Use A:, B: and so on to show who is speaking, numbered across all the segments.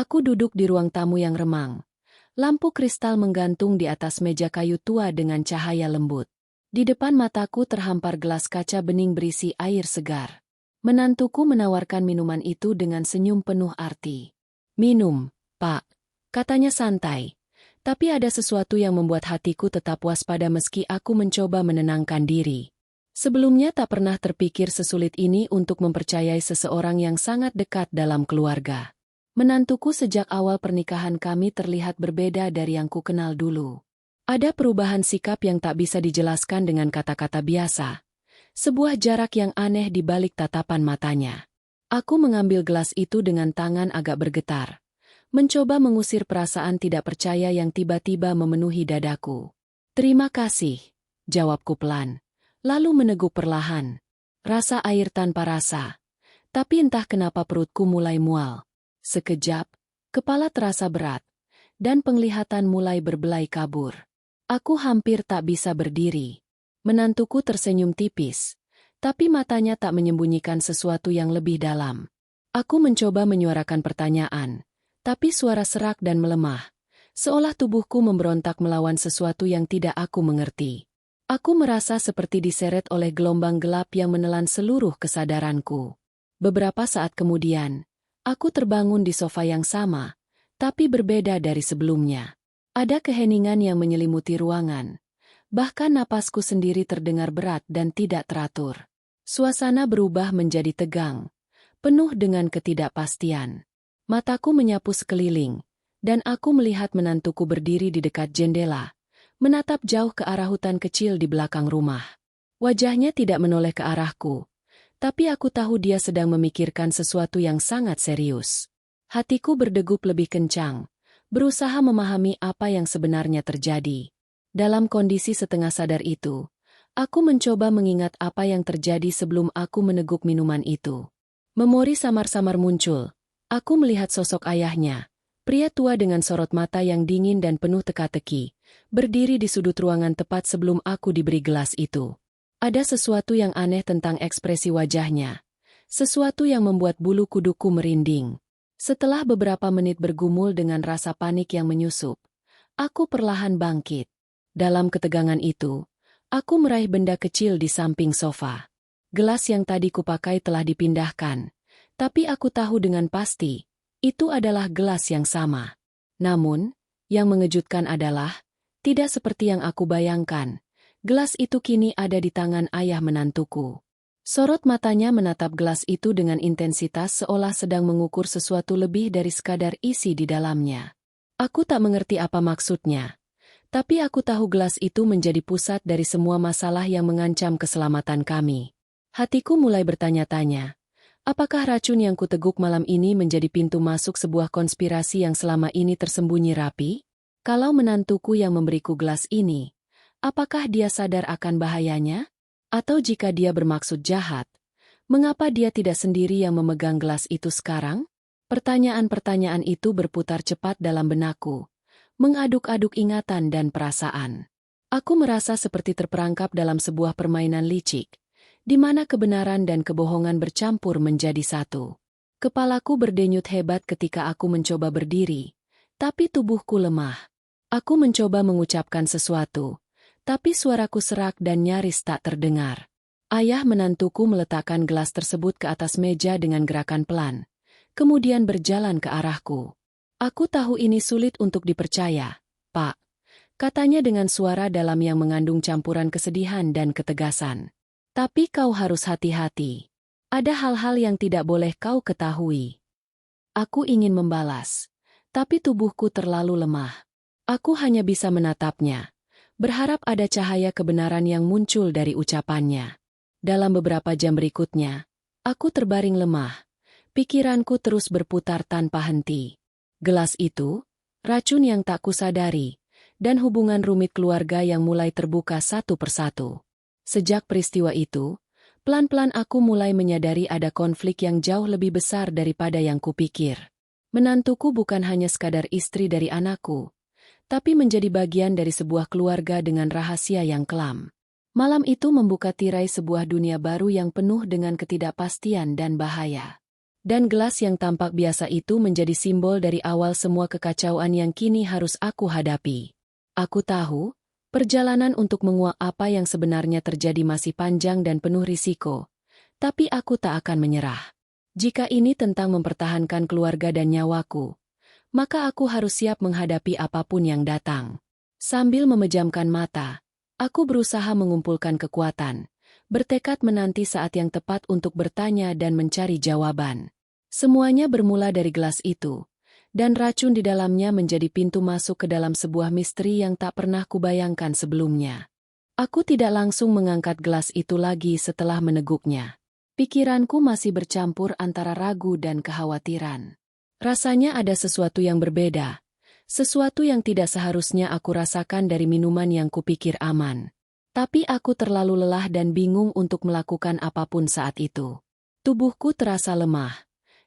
A: Aku duduk di ruang tamu yang remang. Lampu kristal menggantung di atas meja kayu tua dengan cahaya lembut. Di depan mataku terhampar gelas kaca bening berisi air segar. Menantuku menawarkan minuman itu dengan senyum penuh arti. "Minum, Pak," katanya santai. Tapi ada sesuatu yang membuat hatiku tetap waspada meski aku mencoba menenangkan diri. Sebelumnya tak pernah terpikir sesulit ini untuk mempercayai seseorang yang sangat dekat dalam keluarga. Menantuku sejak awal pernikahan kami terlihat berbeda dari yang ku kenal dulu. Ada perubahan sikap yang tak bisa dijelaskan dengan kata-kata biasa. Sebuah jarak yang aneh di balik tatapan matanya. Aku mengambil gelas itu dengan tangan agak bergetar. Mencoba mengusir perasaan tidak percaya yang tiba-tiba memenuhi dadaku. "Terima kasih," jawabku pelan. Lalu meneguk perlahan. Rasa air tanpa rasa. Tapi entah kenapa perutku mulai mual. Sekejap, kepala terasa berat, dan penglihatan mulai berbelai kabur. Aku hampir tak bisa berdiri. Menantuku tersenyum tipis, tapi matanya tak menyembunyikan sesuatu yang lebih dalam. Aku mencoba menyuarakan pertanyaan, tapi suara serak dan melemah, seolah tubuhku memberontak melawan sesuatu yang tidak aku mengerti. Aku merasa seperti diseret oleh gelombang gelap yang menelan seluruh kesadaranku. Beberapa saat kemudian, aku terbangun di sofa yang sama, tapi berbeda dari sebelumnya. Ada keheningan yang menyelimuti ruangan. Bahkan napasku sendiri terdengar berat dan tidak teratur. Suasana berubah menjadi tegang, penuh dengan ketidakpastian. Mataku menyapu sekeliling, dan aku melihat menantuku berdiri di dekat jendela, menatap jauh ke arah hutan kecil di belakang rumah. Wajahnya tidak menoleh ke arahku, tapi aku tahu dia sedang memikirkan sesuatu yang sangat serius. Hatiku berdegup lebih kencang, berusaha memahami apa yang sebenarnya terjadi. Dalam kondisi setengah sadar itu, aku mencoba mengingat apa yang terjadi sebelum aku meneguk minuman itu. Memori samar-samar muncul. Aku melihat sosok ayahnya, pria tua dengan sorot mata yang dingin dan penuh teka-teki, berdiri di sudut ruangan tepat sebelum aku diberi gelas itu. Ada sesuatu yang aneh tentang ekspresi wajahnya, sesuatu yang membuat bulu kuduku merinding. Setelah beberapa menit bergumul dengan rasa panik yang menyusup, aku perlahan bangkit. Dalam ketegangan itu, aku meraih benda kecil di samping sofa. Gelas yang tadi kupakai telah dipindahkan, tapi aku tahu dengan pasti, itu adalah gelas yang sama. Namun, yang mengejutkan adalah, tidak seperti yang aku bayangkan. Gelas itu kini ada di tangan ayah menantuku. Sorot matanya menatap gelas itu dengan intensitas seolah sedang mengukur sesuatu lebih dari sekadar isi di dalamnya. Aku tak mengerti apa maksudnya, tapi aku tahu gelas itu menjadi pusat dari semua masalah yang mengancam keselamatan kami. Hatiku mulai bertanya-tanya, apakah racun yang kuteguk malam ini menjadi pintu masuk sebuah konspirasi yang selama ini tersembunyi rapi? Kalau menantuku yang memberiku gelas ini, apakah dia sadar akan bahayanya? Atau jika dia bermaksud jahat, mengapa dia tidak sendiri yang memegang gelas itu sekarang? Pertanyaan-pertanyaan itu berputar cepat dalam benakku, mengaduk-aduk ingatan dan perasaan. Aku merasa seperti terperangkap dalam sebuah permainan licik, di mana kebenaran dan kebohongan bercampur menjadi satu. Kepalaku berdenyut hebat ketika aku mencoba berdiri, tapi tubuhku lemah. Aku mencoba mengucapkan sesuatu, tapi suaraku serak dan nyaris tak terdengar. Ayah menantuku meletakkan gelas tersebut ke atas meja dengan gerakan pelan, kemudian berjalan ke arahku. "Aku tahu ini sulit untuk dipercaya, Pak," katanya dengan suara dalam yang mengandung campuran kesedihan dan ketegasan. "Tapi kau harus hati-hati. Ada hal-hal yang tidak boleh kau ketahui." Aku ingin membalas, tapi tubuhku terlalu lemah. Aku hanya bisa menatapnya, berharap ada cahaya kebenaran yang muncul dari ucapannya. Dalam beberapa jam berikutnya, aku terbaring lemah. Pikiranku terus berputar tanpa henti. Gelas itu, racun yang tak kusadari, dan hubungan rumit keluarga yang mulai terbuka satu persatu. Sejak peristiwa itu, pelan-pelan aku mulai menyadari ada konflik yang jauh lebih besar daripada yang kupikir. Menantuku bukan hanya sekadar istri dari anakku, tapi menjadi bagian dari sebuah keluarga dengan rahasia yang kelam. Malam itu membuka tirai sebuah dunia baru yang penuh dengan ketidakpastian dan bahaya. Dan gelas yang tampak biasa itu menjadi simbol dari awal semua kekacauan yang kini harus aku hadapi. Aku tahu, perjalanan untuk menguak apa yang sebenarnya terjadi masih panjang dan penuh risiko. Tapi aku tak akan menyerah. Jika ini tentang mempertahankan keluarga dan nyawaku, maka aku harus siap menghadapi apapun yang datang. Sambil memejamkan mata, aku berusaha mengumpulkan kekuatan, bertekad menanti saat yang tepat untuk bertanya dan mencari jawaban. Semuanya bermula dari gelas itu, dan racun di dalamnya menjadi pintu masuk ke dalam sebuah misteri yang tak pernah kubayangkan sebelumnya. Aku tidak langsung mengangkat gelas itu lagi setelah meneguknya. Pikiranku masih bercampur antara ragu dan kekhawatiran. Rasanya ada sesuatu yang berbeda. Sesuatu yang tidak seharusnya aku rasakan dari minuman yang kupikir aman. Tapi aku terlalu lelah dan bingung untuk melakukan apapun saat itu. Tubuhku terasa lemah,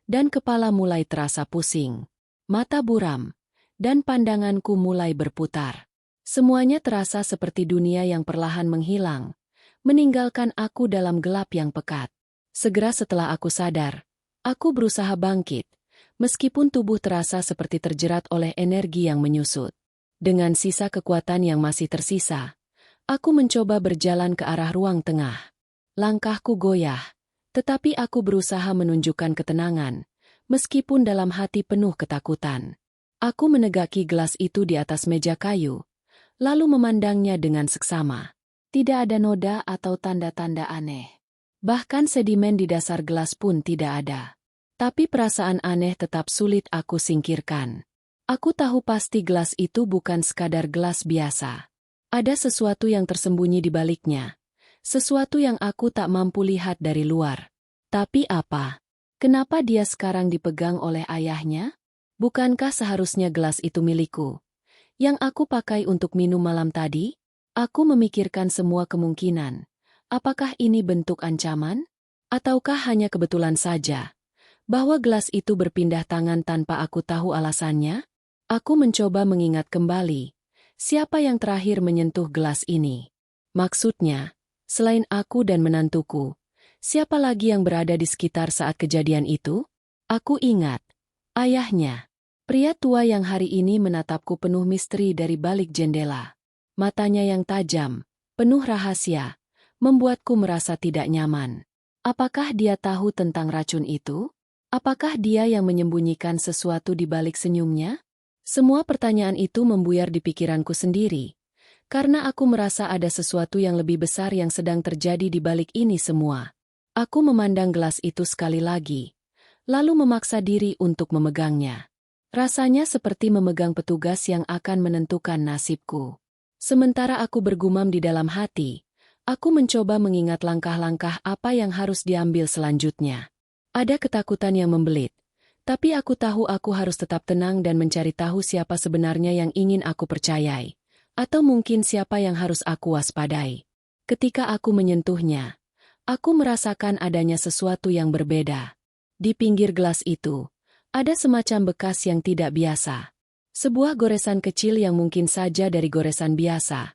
A: dan kepala mulai terasa pusing. Mata buram, dan pandanganku mulai berputar. Semuanya terasa seperti dunia yang perlahan menghilang, meninggalkan aku dalam gelap yang pekat. Segera setelah aku sadar, aku berusaha bangkit. Meskipun tubuh terasa seperti terjerat oleh energi yang menyusut. Dengan sisa kekuatan yang masih tersisa, aku mencoba berjalan ke arah ruang tengah. Langkahku goyah, tetapi aku berusaha menunjukkan ketenangan, meskipun dalam hati penuh ketakutan. Aku menegaki gelas itu di atas meja kayu, lalu memandangnya dengan seksama. Tidak ada noda atau tanda-tanda aneh. Bahkan sedimen di dasar gelas pun tidak ada. Tapi perasaan aneh tetap sulit aku singkirkan. Aku tahu pasti gelas itu bukan sekadar gelas biasa. Ada sesuatu yang tersembunyi di baliknya. Sesuatu yang aku tak mampu lihat dari luar. Tapi apa? Kenapa dia sekarang dipegang oleh ayahnya? Bukankah seharusnya gelas itu milikku? Yang aku pakai untuk minum malam tadi? Aku memikirkan semua kemungkinan. Apakah ini bentuk ancaman? Ataukah hanya kebetulan saja bahwa gelas itu berpindah tangan tanpa aku tahu alasannya? Aku mencoba mengingat kembali, siapa yang terakhir menyentuh gelas ini? Maksudnya, selain aku dan menantuku, siapa lagi yang berada di sekitar saat kejadian itu? Aku ingat, ayahnya. Pria tua yang hari ini menatapku penuh misteri dari balik jendela. Matanya yang tajam, penuh rahasia, membuatku merasa tidak nyaman. Apakah dia tahu tentang racun itu? Apakah dia yang menyembunyikan sesuatu di balik senyumnya? Semua pertanyaan itu membuyar di pikiranku sendiri, karena aku merasa ada sesuatu yang lebih besar yang sedang terjadi di balik ini semua. Aku memandang gelas itu sekali lagi, lalu memaksa diri untuk memegangnya. Rasanya seperti memegang petugas yang akan menentukan nasibku. Sementara aku bergumam di dalam hati, aku mencoba mengingat langkah-langkah apa yang harus diambil selanjutnya. Ada ketakutan yang membelit, tapi aku tahu aku harus tetap tenang dan mencari tahu siapa sebenarnya yang ingin aku percayai, atau mungkin siapa yang harus aku waspadai. Ketika aku menyentuhnya, aku merasakan adanya sesuatu yang berbeda. Di pinggir gelas itu, ada semacam bekas yang tidak biasa. Sebuah goresan kecil yang mungkin saja dari goresan biasa,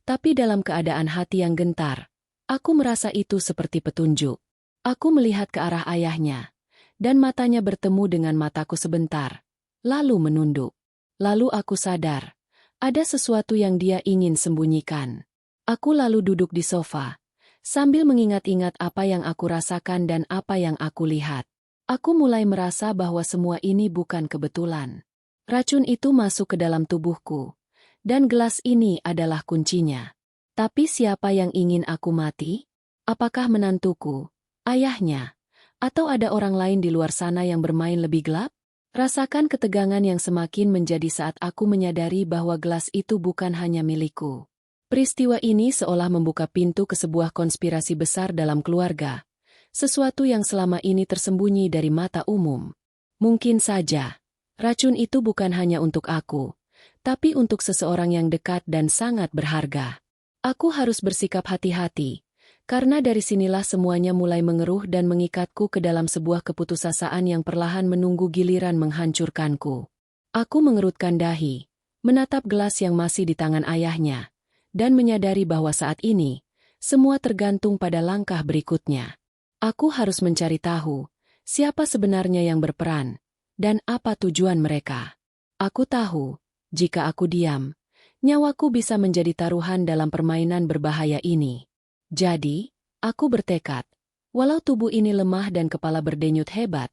A: tapi dalam keadaan hati yang gentar, aku merasa itu seperti petunjuk. Aku melihat ke arah ayahnya, dan matanya bertemu dengan mataku sebentar, lalu menunduk. Lalu aku sadar, ada sesuatu yang dia ingin sembunyikan. Aku lalu duduk di sofa, sambil mengingat-ingat apa yang aku rasakan dan apa yang aku lihat. Aku mulai merasa bahwa semua ini bukan kebetulan. Racun itu masuk ke dalam tubuhku, dan gelas ini adalah kuncinya. Tapi siapa yang ingin aku mati? Apakah menantuku? Ayahnya, atau ada orang lain di luar sana yang bermain lebih gelap? Rasakan ketegangan yang semakin menjadi saat aku menyadari bahwa gelas itu bukan hanya milikku. Peristiwa ini seolah membuka pintu ke sebuah konspirasi besar dalam keluarga, sesuatu yang selama ini tersembunyi dari mata umum. Mungkin saja, racun itu bukan hanya untuk aku, tapi untuk seseorang yang dekat dan sangat berharga. Aku harus bersikap hati-hati. Karena dari sinilah semuanya mulai mengeruh dan mengikatku ke dalam sebuah keputusasaan yang perlahan menunggu giliran menghancurkanku. Aku mengerutkan dahi, menatap gelas yang masih di tangan ayahnya, dan menyadari bahwa saat ini, semua tergantung pada langkah berikutnya. Aku harus mencari tahu, Siapa sebenarnya yang berperan? Dan apa tujuan mereka? Aku tahu, jika aku diam, nyawaku bisa menjadi taruhan dalam permainan berbahaya ini. Jadi, aku bertekad, walau tubuh ini lemah dan kepala berdenyut hebat,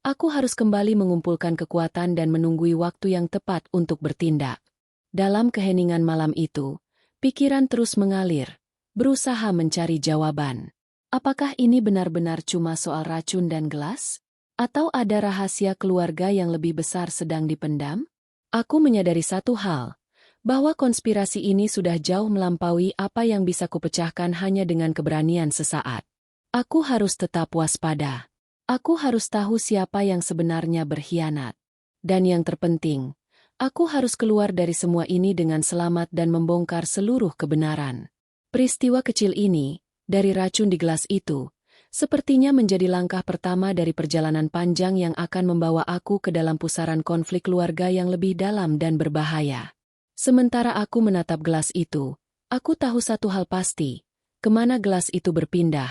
A: aku harus kembali mengumpulkan kekuatan dan menunggui waktu yang tepat untuk bertindak. Dalam keheningan malam itu, pikiran terus mengalir, berusaha mencari jawaban. Apakah ini benar-benar cuma soal racun dan gelas? Atau ada rahasia keluarga yang lebih besar sedang dipendam? Aku menyadari satu hal, bahwa konspirasi ini sudah jauh melampaui apa yang bisa kupecahkan hanya dengan keberanian sesaat. Aku harus tetap waspada. Aku harus tahu siapa yang sebenarnya berkhianat. Dan yang terpenting, aku harus keluar dari semua ini dengan selamat dan membongkar seluruh kebenaran. Peristiwa kecil ini, dari racun di gelas itu, sepertinya menjadi langkah pertama dari perjalanan panjang yang akan membawa aku ke dalam pusaran konflik keluarga yang lebih dalam dan berbahaya. Sementara aku menatap gelas itu, aku tahu satu hal pasti, kemana gelas itu berpindah,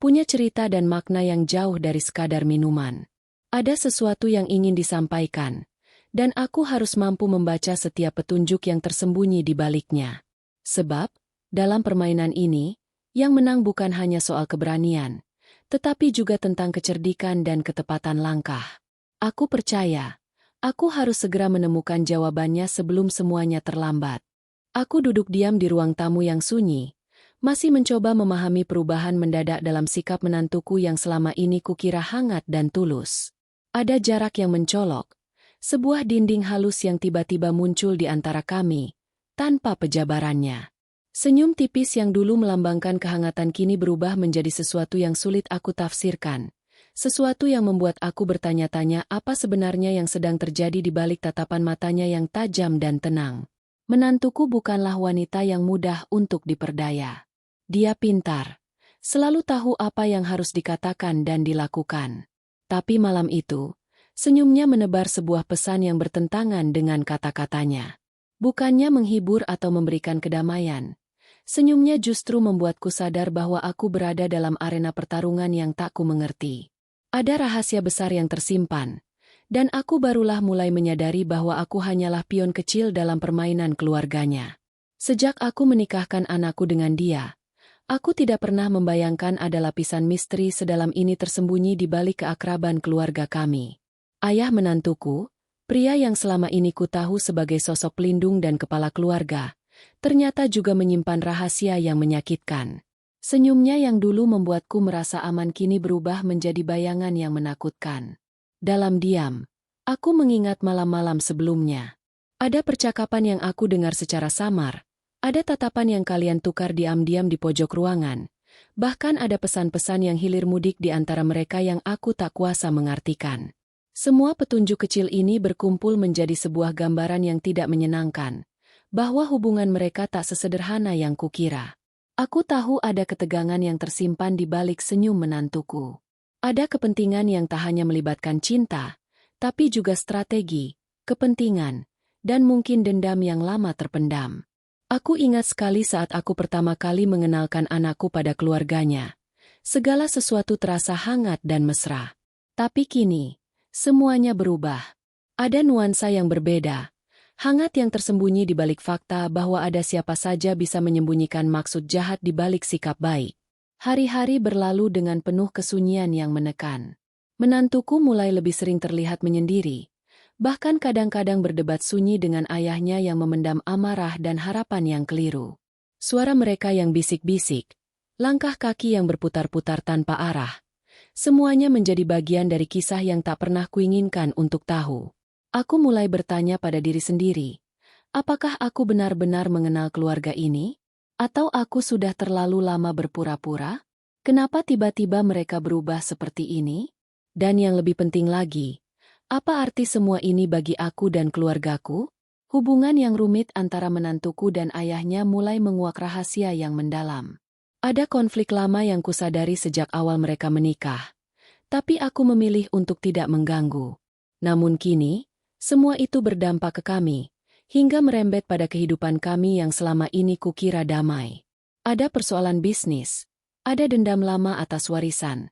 A: punya cerita dan makna yang jauh dari sekadar minuman. Ada sesuatu yang ingin disampaikan, dan aku harus mampu membaca setiap petunjuk yang tersembunyi di baliknya. Sebab, dalam permainan ini, yang menang bukan hanya soal keberanian, tetapi juga tentang kecerdikan dan ketepatan langkah. Aku percaya, aku harus segera menemukan jawabannya sebelum semuanya terlambat. Aku duduk diam di ruang tamu yang sunyi, masih mencoba memahami perubahan mendadak dalam sikap menantuku yang selama ini kukira hangat dan tulus. Ada jarak yang mencolok, sebuah dinding halus yang tiba-tiba muncul di antara kami, tanpa pejabarannya. Senyum tipis yang dulu melambangkan kehangatan kini berubah menjadi sesuatu yang sulit aku tafsirkan. Sesuatu yang membuat aku bertanya-tanya apa sebenarnya yang sedang terjadi di balik tatapan matanya yang tajam dan tenang. Menantuku bukanlah wanita yang mudah untuk diperdaya. Dia pintar, selalu tahu apa yang harus dikatakan dan dilakukan. Tapi malam itu, senyumnya menebar sebuah pesan yang bertentangan dengan kata-katanya. Bukannya menghibur atau memberikan kedamaian, senyumnya justru membuatku sadar bahwa aku berada dalam arena pertarungan yang tak ku mengerti. Ada rahasia besar yang tersimpan, dan aku barulah mulai menyadari bahwa aku hanyalah pion kecil dalam permainan keluarganya. Sejak aku menikahkan anakku dengan dia, aku tidak pernah membayangkan ada lapisan misteri sedalam ini tersembunyi di balik keakraban keluarga kami. Ayah menantuku, pria yang selama ini ku tahu sebagai sosok pelindung dan kepala keluarga, ternyata juga menyimpan rahasia yang menyakitkan. Senyumnya yang dulu membuatku merasa aman kini berubah menjadi bayangan yang menakutkan. Dalam diam, aku mengingat malam-malam sebelumnya. Ada percakapan yang aku dengar secara samar, ada tatapan yang kalian tukar diam-diam di pojok ruangan, bahkan ada pesan-pesan yang hilir mudik di antara mereka yang aku tak kuasa mengartikan. Semua petunjuk kecil ini berkumpul menjadi sebuah gambaran yang tidak menyenangkan, bahwa hubungan mereka tak sesederhana yang kukira. Aku tahu ada ketegangan yang tersimpan di balik senyum menantuku. Ada kepentingan yang tak hanya melibatkan cinta, tapi juga strategi, kepentingan, dan mungkin dendam yang lama terpendam. Aku ingat sekali saat aku pertama kali mengenalkan anakku pada keluarganya. Segala sesuatu terasa hangat dan mesra. Tapi kini, semuanya berubah. Ada nuansa yang berbeda. Hangat yang tersembunyi di balik fakta bahwa ada siapa saja bisa menyembunyikan maksud jahat di balik sikap baik. Hari-hari berlalu dengan penuh kesunyian yang menekan. Menantuku mulai lebih sering terlihat menyendiri, bahkan kadang-kadang berdebat sunyi dengan ayahnya yang memendam amarah dan harapan yang keliru. Suara mereka yang bisik-bisik, langkah kaki yang berputar-putar tanpa arah, semuanya menjadi bagian dari kisah yang tak pernah kuinginkan untuk tahu. Aku mulai bertanya pada diri sendiri, apakah aku benar-benar mengenal keluarga ini? Atau aku sudah terlalu lama berpura-pura? Kenapa tiba-tiba mereka berubah seperti ini? Dan yang lebih penting lagi, apa arti semua ini bagi aku dan keluargaku? Hubungan yang rumit antara menantuku dan ayahnya mulai menguak rahasia yang mendalam. Ada konflik lama yang kusadari sejak awal mereka menikah, tapi aku memilih untuk tidak mengganggu. Namun kini, semua itu berdampak ke kami, hingga merembet pada kehidupan kami yang selama ini kukira damai. Ada persoalan bisnis, ada dendam lama atas warisan,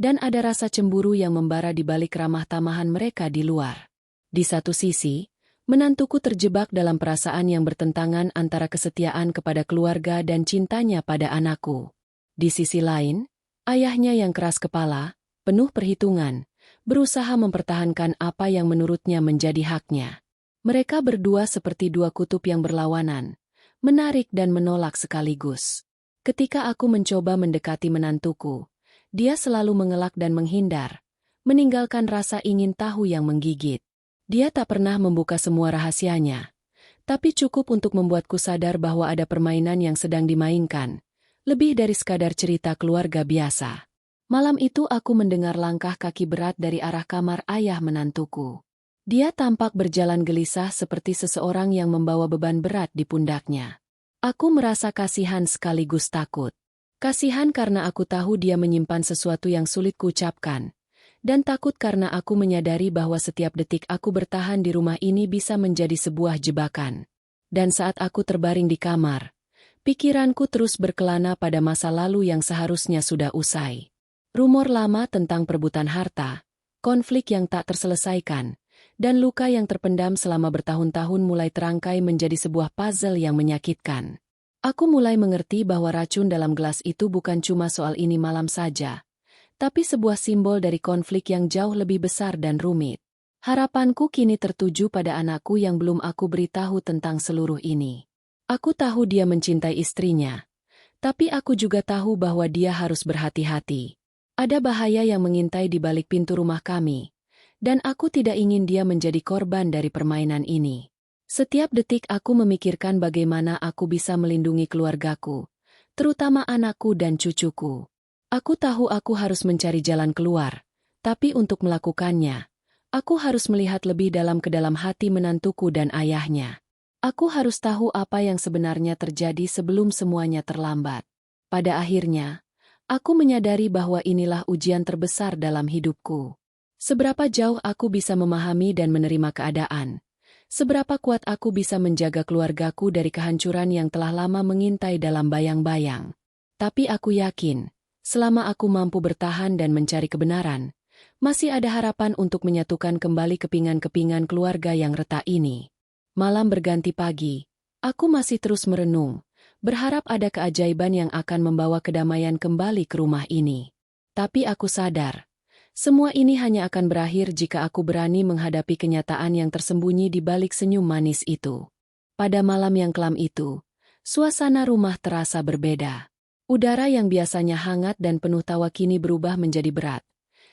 A: Dan ada rasa cemburu yang membara di balik ramah tamahan mereka di luar. Di satu sisi, menantuku terjebak dalam perasaan yang bertentangan antara kesetiaan kepada keluarga dan cintanya pada anakku. Di sisi lain, ayahnya yang keras kepala, penuh perhitungan, berusaha mempertahankan apa yang menurutnya menjadi haknya. Mereka berdua seperti dua kutub yang berlawanan, menarik dan menolak sekaligus. Ketika aku mencoba mendekati menantuku, dia selalu mengelak dan menghindar, meninggalkan rasa ingin tahu yang menggigit. Dia tak pernah membuka semua rahasianya, tapi cukup untuk membuatku sadar bahwa ada permainan yang sedang dimainkan, lebih dari sekadar cerita keluarga biasa. Malam itu aku mendengar langkah kaki berat dari arah kamar ayah menantuku. Dia tampak berjalan gelisah seperti seseorang yang membawa beban berat di pundaknya. Aku merasa kasihan sekaligus takut. Kasihan karena aku tahu dia menyimpan sesuatu yang sulit kuucapkan, dan takut karena aku menyadari bahwa setiap detik aku bertahan di rumah ini bisa menjadi sebuah jebakan. Dan saat aku terbaring di kamar, pikiranku terus berkelana pada masa lalu yang seharusnya sudah usai. Rumor lama tentang perebutan harta, konflik yang tak terselesaikan, dan luka yang terpendam selama bertahun-tahun mulai terangkai menjadi sebuah puzzle yang menyakitkan. Aku mulai mengerti bahwa racun dalam gelas itu bukan cuma soal ini malam saja, tapi sebuah simbol dari konflik yang jauh lebih besar dan rumit. Harapanku kini tertuju pada anakku yang belum aku beritahu tentang seluruh ini. Aku tahu dia mencintai istrinya, tapi aku juga tahu bahwa dia harus berhati-hati. Ada bahaya yang mengintai di balik pintu rumah kami, dan aku tidak ingin dia menjadi korban dari permainan ini. Setiap detik aku memikirkan bagaimana aku bisa melindungi keluargaku, terutama anakku dan cucuku. Aku tahu aku harus mencari jalan keluar, tapi untuk melakukannya, aku harus melihat lebih dalam ke dalam hati menantuku dan ayahnya. Aku harus tahu apa yang sebenarnya terjadi sebelum semuanya terlambat. Pada akhirnya, aku menyadari bahwa inilah ujian terbesar dalam hidupku. Seberapa jauh aku bisa memahami dan menerima keadaan. Seberapa kuat aku bisa menjaga keluargaku dari kehancuran yang telah lama mengintai dalam bayang-bayang. Tapi aku yakin, selama aku mampu bertahan dan mencari kebenaran, masih ada harapan untuk menyatukan kembali kepingan-kepingan keluarga yang retak ini. Malam berganti pagi, aku masih terus merenung, berharap ada keajaiban yang akan membawa kedamaian kembali ke rumah ini. Tapi aku sadar, semua ini hanya akan berakhir jika aku berani menghadapi kenyataan yang tersembunyi di balik senyum manis itu. Pada malam yang kelam itu, suasana rumah terasa berbeda. Udara yang biasanya hangat dan penuh tawa kini berubah menjadi berat,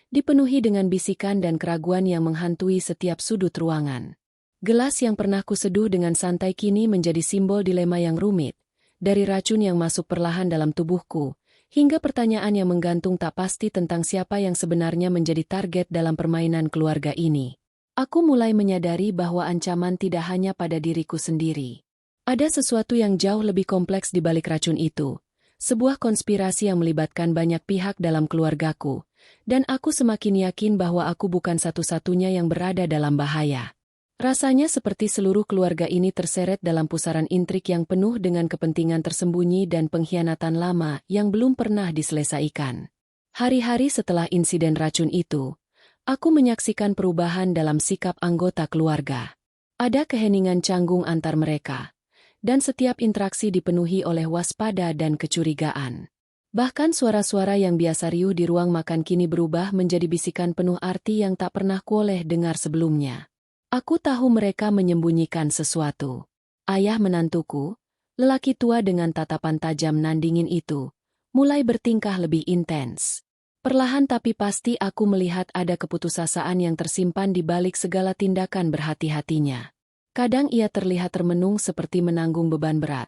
A: dipenuhi dengan bisikan dan keraguan yang menghantui setiap sudut ruangan. Gelas yang pernah kuseduh dengan santai kini menjadi simbol dilema yang rumit, dari racun yang masuk perlahan dalam tubuhku, hingga pertanyaan yang menggantung tak pasti tentang siapa yang sebenarnya menjadi target dalam permainan keluarga ini. Aku mulai menyadari bahwa ancaman tidak hanya pada diriku sendiri. Ada sesuatu yang jauh lebih kompleks di balik racun itu, sebuah konspirasi yang melibatkan banyak pihak dalam keluargaku, dan aku semakin yakin bahwa aku bukan satu-satunya yang berada dalam bahaya. Rasanya seperti seluruh keluarga ini terseret dalam pusaran intrik yang penuh dengan kepentingan tersembunyi dan pengkhianatan lama yang belum pernah diselesaikan. Hari-hari setelah insiden racun itu, aku menyaksikan perubahan dalam sikap anggota keluarga. Ada keheningan canggung antar mereka, dan setiap interaksi dipenuhi oleh waspada dan kecurigaan. Bahkan suara-suara yang biasa riuh di ruang makan kini berubah menjadi bisikan penuh arti yang tak pernah kuoleh dengar sebelumnya. Aku tahu mereka menyembunyikan sesuatu. Ayah menantuku, lelaki tua dengan tatapan tajam nan dingin itu, mulai bertingkah lebih intens. Perlahan tapi pasti aku melihat ada keputusasaan yang tersimpan di balik segala tindakan berhati-hatinya. Kadang ia terlihat termenung seperti menanggung beban berat.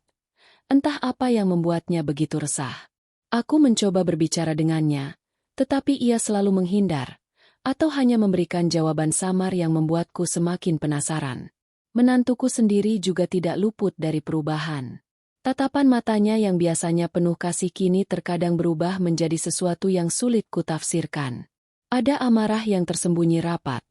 A: Entah apa yang membuatnya begitu resah. Aku mencoba berbicara dengannya, tetapi ia selalu menghindar, atau hanya memberikan jawaban samar yang membuatku semakin penasaran. Menantuku sendiri juga tidak luput dari perubahan. Tatapan matanya yang biasanya penuh kasih kini terkadang berubah menjadi sesuatu yang sulit kutafsirkan. Ada amarah yang tersembunyi rapat,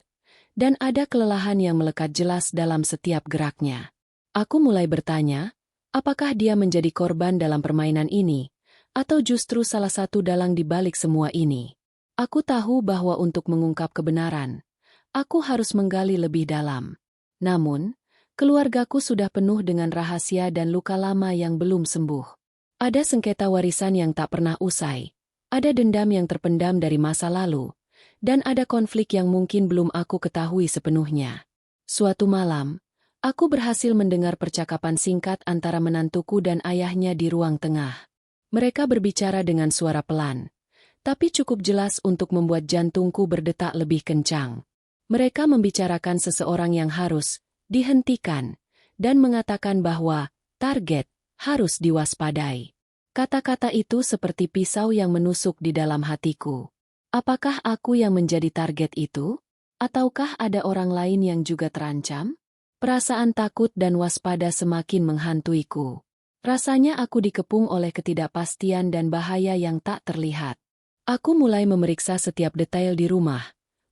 A: dan ada kelelahan yang melekat jelas dalam setiap geraknya. Aku mulai bertanya, apakah dia menjadi korban dalam permainan ini, atau justru salah satu dalang di balik semua ini? Aku tahu bahwa untuk mengungkap kebenaran, aku harus menggali lebih dalam. Namun, keluargaku sudah penuh dengan rahasia dan luka lama yang belum sembuh. Ada sengketa warisan yang tak pernah usai, ada dendam yang terpendam dari masa lalu, dan ada konflik yang mungkin belum aku ketahui sepenuhnya. Suatu malam, aku berhasil mendengar percakapan singkat antara menantuku dan ayahnya di ruang tengah. Mereka berbicara dengan suara pelan, tapi cukup jelas untuk membuat jantungku berdetak lebih kencang. Mereka membicarakan seseorang yang harus dihentikan dan mengatakan bahwa target harus diwaspadai. Kata-kata itu seperti pisau yang menusuk di dalam hatiku. Apakah aku yang menjadi target itu? Ataukah ada orang lain yang juga terancam? Perasaan takut dan waspada semakin menghantuiku. Rasanya aku dikepung oleh ketidakpastian dan bahaya yang tak terlihat. Aku mulai memeriksa setiap detail di rumah,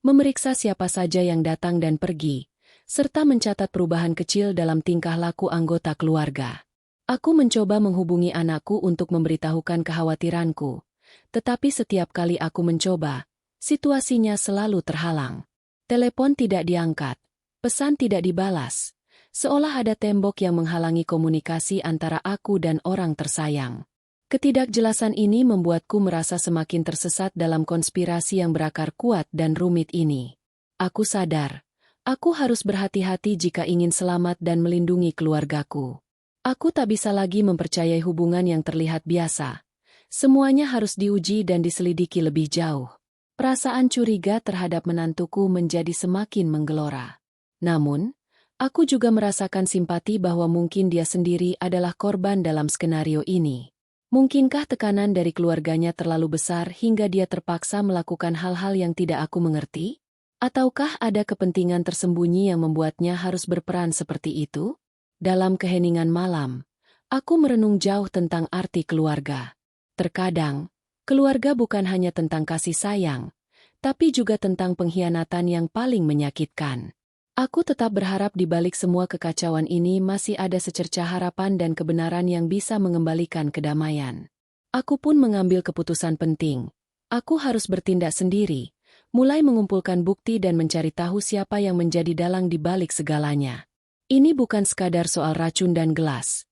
A: memeriksa siapa saja yang datang dan pergi, serta mencatat perubahan kecil dalam tingkah laku anggota keluarga. Aku mencoba menghubungi anakku untuk memberitahukan kekhawatiranku, tetapi setiap kali aku mencoba, situasinya selalu terhalang. Telepon tidak diangkat, pesan tidak dibalas, seolah ada tembok yang menghalangi komunikasi antara aku dan orang tersayang. Ketidakjelasan ini membuatku merasa semakin tersesat dalam konspirasi yang berakar kuat dan rumit ini. Aku sadar, aku harus berhati-hati jika ingin selamat dan melindungi keluargaku. Aku tak bisa lagi mempercayai hubungan yang terlihat biasa. Semuanya harus diuji dan diselidiki lebih jauh. Perasaan curiga terhadap menantuku menjadi semakin menggelora. Namun, aku juga merasakan simpati bahwa mungkin dia sendiri adalah korban dalam skenario ini. Mungkinkah tekanan dari keluarganya terlalu besar hingga dia terpaksa melakukan hal-hal yang tidak aku mengerti? Ataukah ada kepentingan tersembunyi yang membuatnya harus berperan seperti itu? Dalam keheningan malam, aku merenung jauh tentang arti keluarga. Terkadang, keluarga bukan hanya tentang kasih sayang, tapi juga tentang pengkhianatan yang paling menyakitkan. Aku tetap berharap di balik semua kekacauan ini masih ada secercah harapan dan kebenaran yang bisa mengembalikan kedamaian. Aku pun mengambil keputusan penting. Aku harus bertindak sendiri, mulai mengumpulkan bukti dan mencari tahu siapa yang menjadi dalang di balik segalanya. Ini bukan sekadar soal racun dan gelas,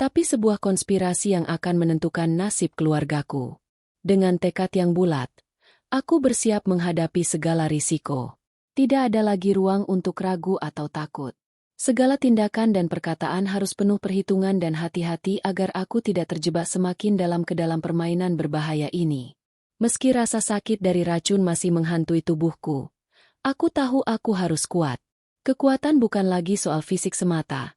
A: tapi sebuah konspirasi yang akan menentukan nasib keluargaku. Dengan tekad yang bulat, aku bersiap menghadapi segala risiko. Tidak ada lagi ruang untuk ragu atau takut. Segala tindakan dan perkataan harus penuh perhitungan dan hati-hati agar aku tidak terjebak semakin dalam ke dalam permainan berbahaya ini. Meski rasa sakit dari racun masih menghantui tubuhku, aku tahu aku harus kuat. Kekuatan bukan lagi soal fisik semata,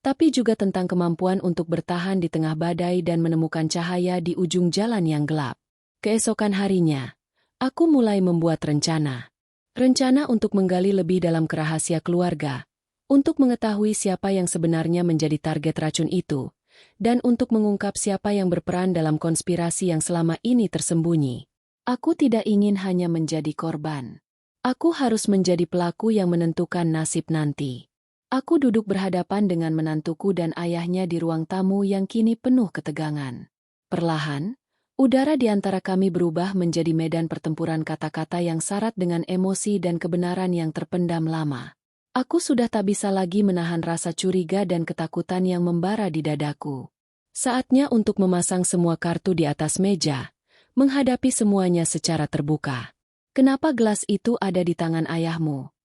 A: tapi juga tentang kemampuan untuk bertahan di tengah badai dan menemukan cahaya di ujung jalan yang gelap. Keesokan harinya, aku mulai membuat rencana. Rencana untuk menggali lebih dalam ke rahasia keluarga, untuk mengetahui siapa yang sebenarnya menjadi target racun itu, dan untuk mengungkap siapa yang berperan dalam konspirasi yang selama ini tersembunyi. Aku tidak ingin hanya menjadi korban. Aku harus menjadi pelaku yang menentukan nasib nanti. Aku duduk berhadapan dengan menantuku dan ayahnya di ruang tamu yang kini penuh ketegangan. Perlahan, udara di antara kami berubah menjadi medan pertempuran kata-kata yang syarat dengan emosi dan kebenaran yang terpendam lama. Aku sudah tak bisa lagi menahan rasa curiga dan ketakutan yang membara di dadaku. Saatnya untuk memasang semua kartu di atas meja, menghadapi semuanya secara terbuka. Kenapa gelas itu ada di tangan ayahmu?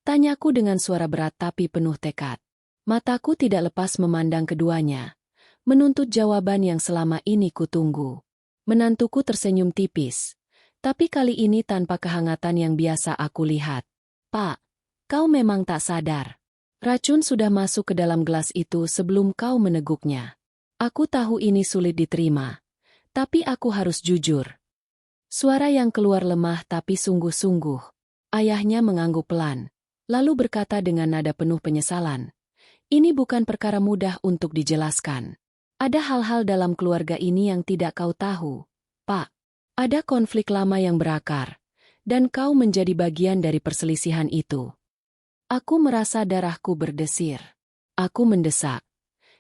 A: Tanyaku dengan suara berat tapi penuh tekad. Mataku tidak lepas memandang keduanya, menuntut jawaban yang selama ini kutunggu. Menantuku tersenyum tipis, tapi kali ini tanpa kehangatan yang biasa aku lihat. Pak, kau memang tak sadar. Racun sudah masuk ke dalam gelas itu sebelum kau meneguknya. Aku tahu ini sulit diterima, tapi aku harus jujur. Suara yang keluar lemah tapi sungguh-sungguh. Ayahnya mengangguk pelan, lalu berkata dengan nada penuh penyesalan. Ini bukan perkara mudah untuk dijelaskan. Ada hal-hal dalam keluarga ini yang tidak kau tahu, Pak. Ada konflik lama yang berakar, dan kau menjadi bagian dari perselisihan itu. Aku merasa darahku berdesir. Aku mendesak.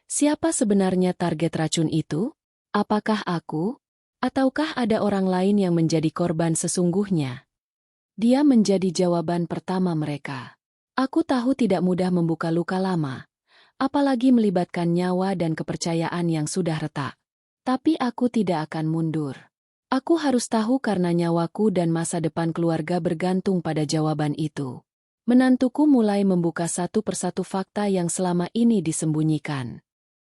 A: Siapa sebenarnya target racun itu? Apakah aku? Ataukah ada orang lain yang menjadi korban sesungguhnya? Dia menjadi jawaban pertama mereka. Aku tahu tidak mudah membuka luka lama, apalagi melibatkan nyawa dan kepercayaan yang sudah retak. Tapi aku tidak akan mundur. Aku harus tahu karena nyawaku dan masa depan keluarga bergantung pada jawaban itu. Menantuku mulai membuka satu persatu fakta yang selama ini disembunyikan.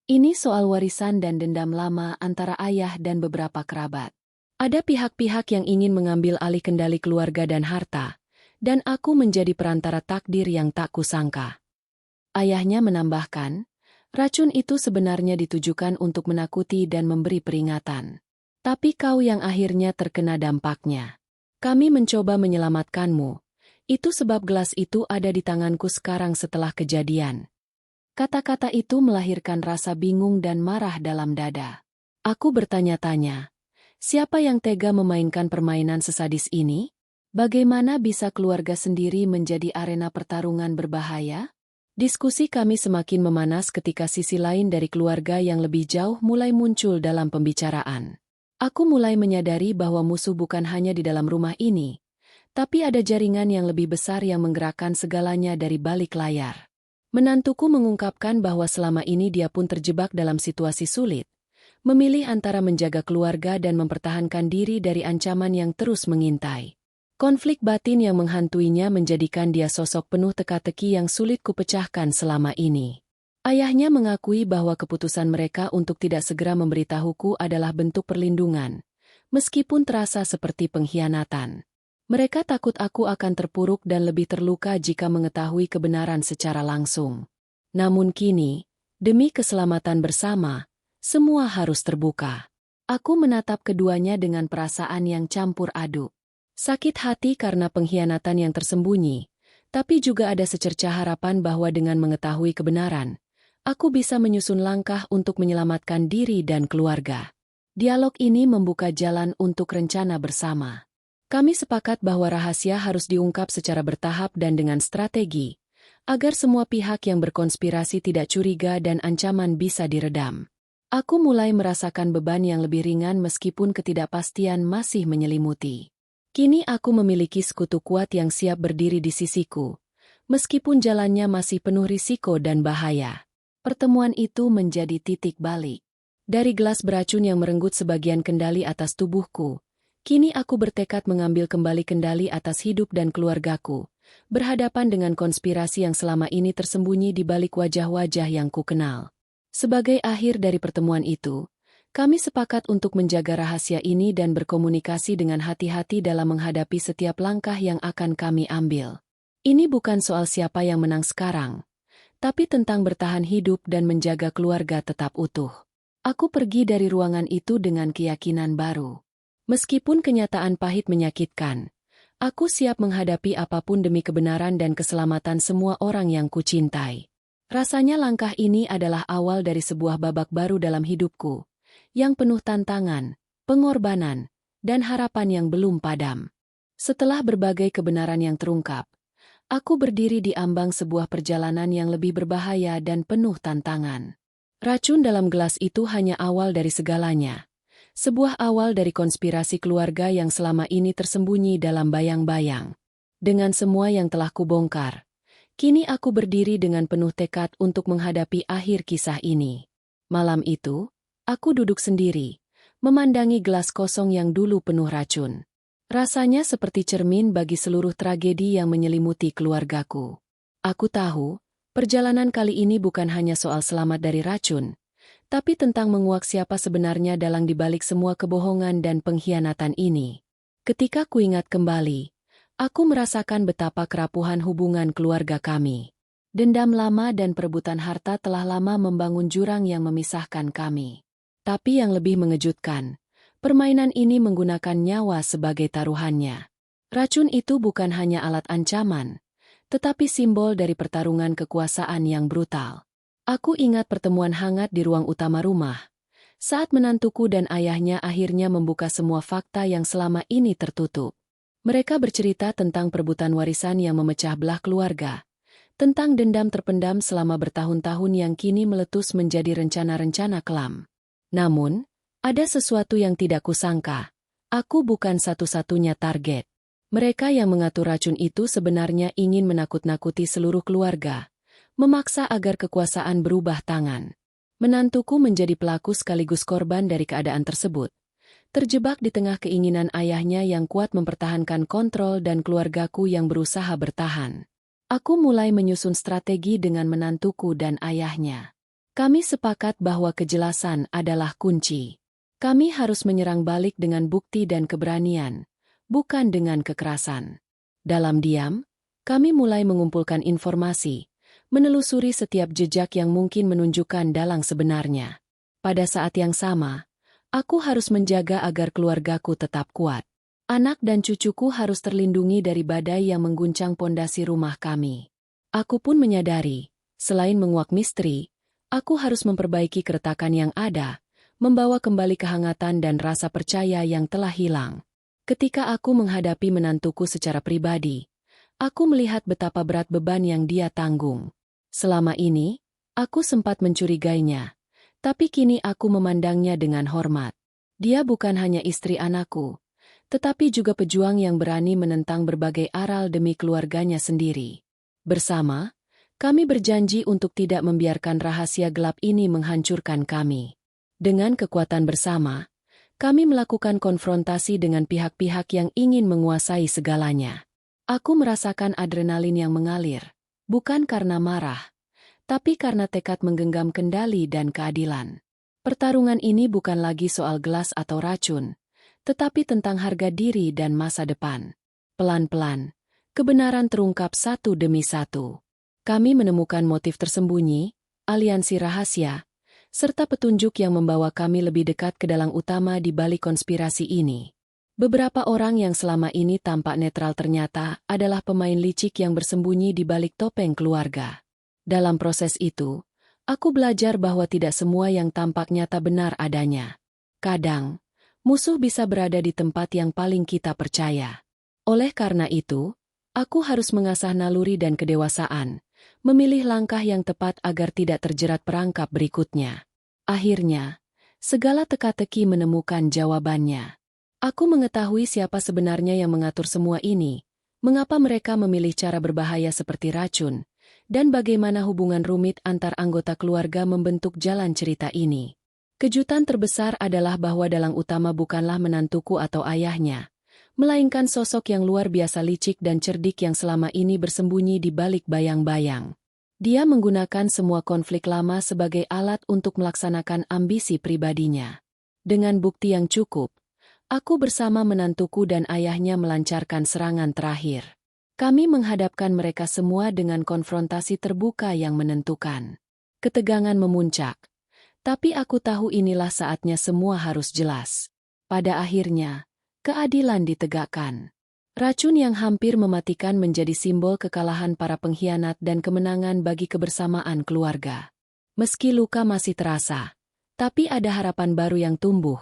A: Ini soal warisan dan dendam lama antara ayah dan beberapa kerabat. Ada pihak-pihak yang ingin mengambil alih kendali keluarga dan harta, dan aku menjadi perantara takdir yang tak kusangka. Ayahnya menambahkan, racun itu sebenarnya ditujukan untuk menakuti dan memberi peringatan. Tapi kau yang akhirnya terkena dampaknya. Kami mencoba menyelamatkanmu. Itu sebab gelas itu ada di tanganku sekarang setelah kejadian. Kata-kata itu melahirkan rasa bingung dan marah dalam dada. Aku bertanya-tanya, siapa yang tega memainkan permainan sesadis ini? Bagaimana bisa keluarga sendiri menjadi arena pertarungan berbahaya? Diskusi kami semakin memanas ketika sisi lain dari keluarga yang lebih jauh mulai muncul dalam pembicaraan. Aku mulai menyadari bahwa musuh bukan hanya di dalam rumah ini, tapi ada jaringan yang lebih besar yang menggerakkan segalanya dari balik layar. Menantuku mengungkapkan bahwa selama ini dia pun terjebak dalam situasi sulit, memilih antara menjaga keluarga dan mempertahankan diri dari ancaman yang terus mengintai. Konflik batin yang menghantuinya menjadikan dia sosok penuh teka-teki yang sulit kupecahkan selama ini. Ayahnya mengakui bahwa keputusan mereka untuk tidak segera memberitahuku adalah bentuk perlindungan, meskipun terasa seperti pengkhianatan. Mereka takut aku akan terpuruk dan lebih terluka jika mengetahui kebenaran secara langsung. Namun kini, demi keselamatan bersama, semua harus terbuka. Aku menatap keduanya dengan perasaan yang campur aduk. Sakit hati karena pengkhianatan yang tersembunyi, tapi juga ada secercah harapan bahwa dengan mengetahui kebenaran, aku bisa menyusun langkah untuk menyelamatkan diri dan keluarga. Dialog ini membuka jalan untuk rencana bersama. Kami sepakat bahwa rahasia harus diungkap secara bertahap dan dengan strategi, agar semua pihak yang berkonspirasi tidak curiga dan ancaman bisa diredam. Aku mulai merasakan beban yang lebih ringan meskipun ketidakpastian masih menyelimuti. Kini aku memiliki sekutu kuat yang siap berdiri di sisiku, meskipun jalannya masih penuh risiko dan bahaya. Pertemuan itu menjadi titik balik. Dari gelas beracun yang merenggut sebagian kendali atas tubuhku, kini aku bertekad mengambil kembali kendali atas hidup dan keluargaku, berhadapan dengan konspirasi yang selama ini tersembunyi di balik wajah-wajah yang kukenal. Sebagai akhir dari pertemuan itu, kami sepakat untuk menjaga rahasia ini dan berkomunikasi dengan hati-hati dalam menghadapi setiap langkah yang akan kami ambil. Ini bukan soal siapa yang menang sekarang, tapi tentang bertahan hidup dan menjaga keluarga tetap utuh. Aku pergi dari ruangan itu dengan keyakinan baru. Meskipun kenyataan pahit menyakitkan, aku siap menghadapi apapun demi kebenaran dan keselamatan semua orang yang kucintai. Rasanya langkah ini adalah awal dari sebuah babak baru dalam hidupku, yang penuh tantangan, pengorbanan, dan harapan yang belum padam. Setelah berbagai kebenaran yang terungkap, aku berdiri di ambang sebuah perjalanan yang lebih berbahaya dan penuh tantangan. Racun dalam gelas itu hanya awal dari segalanya. Sebuah awal dari konspirasi keluarga yang selama ini tersembunyi dalam bayang-bayang. Dengan semua yang telah kubongkar, kini aku berdiri dengan penuh tekad untuk menghadapi akhir kisah ini. Malam itu, aku duduk sendiri, memandangi gelas kosong yang dulu penuh racun. Rasanya seperti cermin bagi seluruh tragedi yang menyelimuti keluargaku. Aku tahu, perjalanan kali ini bukan hanya soal selamat dari racun, tapi tentang menguak siapa sebenarnya dalang dibalik semua kebohongan dan pengkhianatan ini. Ketika kuingat kembali, aku merasakan betapa kerapuhan hubungan keluarga kami. Dendam lama dan perebutan harta telah lama membangun jurang yang memisahkan kami. Tapi yang lebih mengejutkan, permainan ini menggunakan nyawa sebagai taruhannya. Racun itu bukan hanya alat ancaman, tetapi simbol dari pertarungan kekuasaan yang brutal. Aku ingat pertemuan hangat di ruang utama rumah, saat menantuku dan ayahnya akhirnya membuka semua fakta yang selama ini tertutup. Mereka bercerita tentang perebutan warisan yang memecah belah keluarga, tentang dendam terpendam selama bertahun-tahun yang kini meletus menjadi rencana-rencana kelam. Namun, Ada sesuatu yang tidak kusangka. Aku bukan satu-satunya target. Mereka yang mengatur racun itu sebenarnya ingin menakut-nakuti seluruh keluarga, memaksa agar kekuasaan berubah tangan. Menantuku menjadi pelaku sekaligus korban dari keadaan tersebut. Terjebak di tengah keinginan ayahnya yang kuat mempertahankan kontrol dan keluargaku yang berusaha bertahan. Aku mulai menyusun strategi dengan menantuku dan ayahnya. Kami sepakat bahwa kejelasan adalah kunci. Kami harus menyerang balik dengan bukti dan keberanian, bukan dengan kekerasan. Dalam diam, kami mulai mengumpulkan informasi, menelusuri setiap jejak yang mungkin menunjukkan dalang sebenarnya. Pada saat yang sama, aku harus menjaga agar keluargaku tetap kuat. Anak dan cucuku harus terlindungi dari badai yang mengguncang pondasi rumah kami. Aku pun menyadari, selain menguak misteri, aku harus memperbaiki keretakan yang ada, membawa kembali kehangatan dan rasa percaya yang telah hilang. Ketika aku menghadapi menantuku secara pribadi, aku melihat betapa berat beban yang dia tanggung. Selama ini, aku sempat mencurigainya. Tapi kini aku memandangnya dengan hormat. Dia bukan hanya istri anakku, tetapi juga pejuang yang berani menentang berbagai aral demi keluarganya sendiri. Bersama, kami berjanji untuk tidak membiarkan rahasia gelap ini menghancurkan kami. Dengan kekuatan bersama, kami melakukan konfrontasi dengan pihak-pihak yang ingin menguasai segalanya. Aku merasakan adrenalin yang mengalir, bukan karena marah, tapi karena tekad menggenggam kendali dan keadilan. Pertarungan ini bukan lagi soal gelas atau racun, tetapi tentang harga diri dan masa depan. Pelan-pelan, kebenaran terungkap satu demi satu. Kami menemukan motif tersembunyi, aliansi rahasia, serta petunjuk yang membawa kami lebih dekat ke dalang utama di balik konspirasi ini. Beberapa orang yang selama ini tampak netral ternyata adalah pemain licik yang bersembunyi di balik topeng keluarga. Dalam proses itu, aku belajar bahwa tidak semua yang tampak nyata benar adanya. Kadang, musuh bisa berada di tempat yang paling kita percaya. Oleh karena itu, aku harus mengasah naluri dan kedewasaan, memilih langkah yang tepat agar tidak terjerat perangkap berikutnya. Akhirnya, segala teka-teki menemukan jawabannya. Aku mengetahui siapa sebenarnya yang mengatur semua ini, mengapa mereka memilih cara berbahaya seperti racun, dan bagaimana hubungan rumit antar anggota keluarga membentuk jalan cerita ini. Kejutan terbesar adalah bahwa dalang utama bukanlah menantuku atau ayahnya, melainkan sosok yang luar biasa licik dan cerdik yang selama ini bersembunyi di balik bayang-bayang. Dia menggunakan semua konflik lama sebagai alat untuk melaksanakan ambisi pribadinya. Dengan bukti yang cukup, aku bersama menantuku dan ayahnya melancarkan serangan terakhir. Kami menghadapkan mereka semua dengan konfrontasi terbuka yang menentukan. Ketegangan memuncak. Tapi aku tahu inilah saatnya semua harus jelas. Pada akhirnya, keadilan ditegakkan. Racun yang hampir mematikan menjadi simbol kekalahan para pengkhianat dan kemenangan bagi kebersamaan keluarga. Meski luka masih terasa, tapi ada harapan baru yang tumbuh.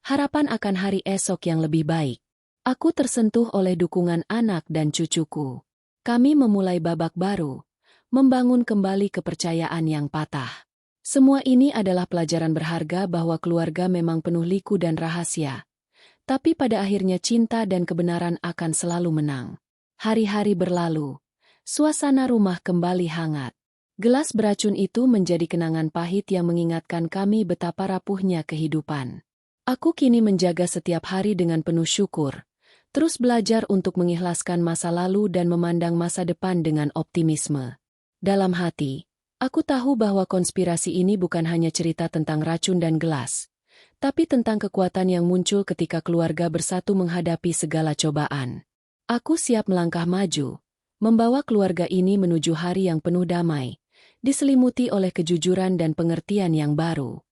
A: Harapan akan hari esok yang lebih baik. Aku tersentuh oleh dukungan anak dan cucuku. Kami memulai babak baru, membangun kembali kepercayaan yang patah. Semua ini adalah pelajaran berharga bahwa keluarga memang penuh liku dan rahasia. Tapi pada akhirnya cinta dan kebenaran akan selalu menang. Hari-hari berlalu. Suasana rumah kembali hangat. Gelas beracun itu menjadi kenangan pahit yang mengingatkan kami betapa rapuhnya kehidupan. Aku kini menjaga setiap hari dengan penuh syukur. Terus belajar untuk mengikhlaskan masa lalu dan memandang masa depan dengan optimisme. Dalam hati, aku tahu bahwa konspirasi ini bukan hanya cerita tentang racun dan gelas, tapi tentang kekuatan yang muncul ketika keluarga bersatu menghadapi segala cobaan. Aku siap melangkah maju, membawa keluarga ini menuju hari yang penuh damai, diselimuti oleh kejujuran dan pengertian yang baru.